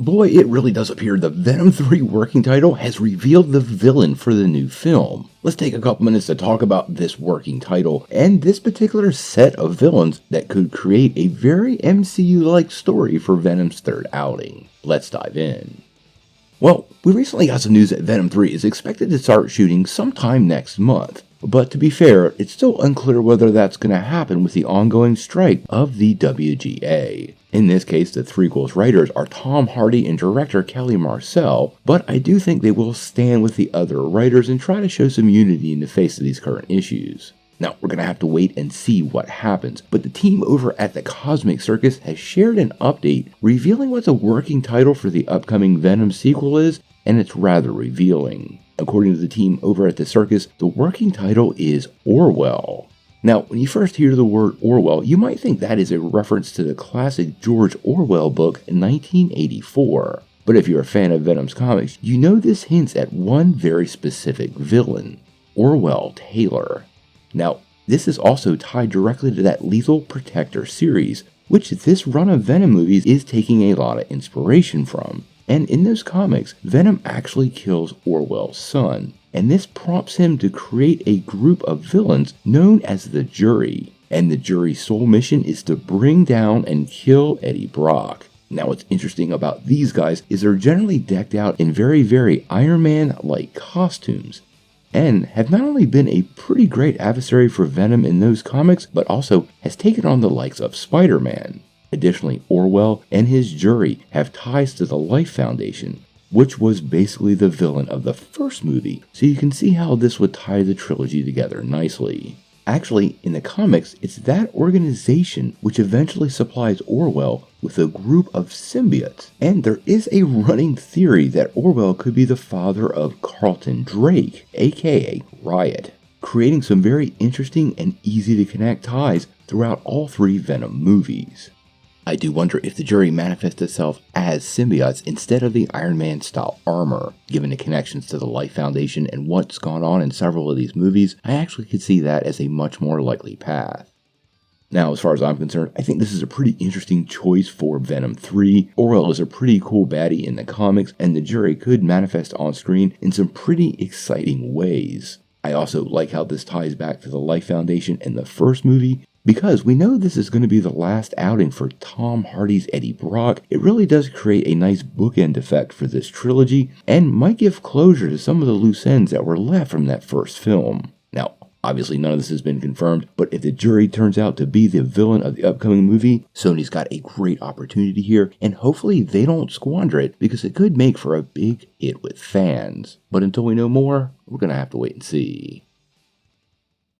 Boy, it really does appear the Venom 3 working title has revealed the villain for the new film. Let's take a couple minutes to talk about this working title and this particular set of villains that could create a very MCU-like story for Venom's third outing. Let's dive in. Well, we recently got some news that Venom 3 is expected to start shooting sometime next month. But to be fair, it's still unclear whether that's going to happen with the ongoing strike of the WGA. In this case, the threequel's writers are Tom Hardy and director Kelly Marcel, but I do think they will stand with the other writers and try to show some unity in the face of these current issues. Now, we're going to have to wait and see what happens, but the team over at the Cosmic Circus has shared an update revealing what the working title for the upcoming Venom sequel is, and it's rather revealing. According to the team over at the circus, the working title is Orwell. Now, when you first hear the word Orwell, you might think that is a reference to the classic George Orwell book in 1984. But if you're a fan of Venom's comics, you know this hints at one very specific villain, Orwell Taylor. Now, this is also tied directly to that Lethal Protector series, which this run of Venom movies is taking a lot of inspiration from. And in those comics, Venom actually kills Orwell's son, and this prompts him to create a group of villains known as the Jury. And the Jury's sole mission is to bring down and kill Eddie Brock. Now what's interesting about these guys is they're generally decked out in very Iron Man-like costumes, and have not only been a pretty great adversary for Venom in those comics, but also has taken on the likes of Spider-Man. Additionally, Orwell and his Jury have ties to the Life Foundation, which was basically the villain of the first movie, so you can see how this would tie the trilogy together nicely. Actually, in the comics, it's that organization which eventually supplies Orwell with a group of symbiotes, and there is a running theory that Orwell could be the father of Carlton Drake, aka Riot, creating some very interesting and easy to connect ties throughout all three Venom movies. I do wonder if the Jury manifests itself as symbiotes instead of the Iron Man style armor. Given the connections to the Life Foundation and what's gone on in several of these movies, I actually could see that as a much more likely path. Now, as far as I'm concerned, I think this is a pretty interesting choice for Venom 3. Orwell is a pretty cool baddie in the comics, and the Jury could manifest on screen in some pretty exciting ways. I also like how this ties back to the Life Foundation in the first movie, because we know this is going to be the last outing for Tom Hardy's Eddie Brock. It really does create a nice bookend effect for this trilogy, and might give closure to some of the loose ends that were left from that first film. Now, obviously none of this has been confirmed, but if the Jury turns out to be the villain of the upcoming movie, Sony's got a great opportunity here, and hopefully they don't squander it, because it could make for a big hit with fans. But until we know more, we're going to have to wait and see.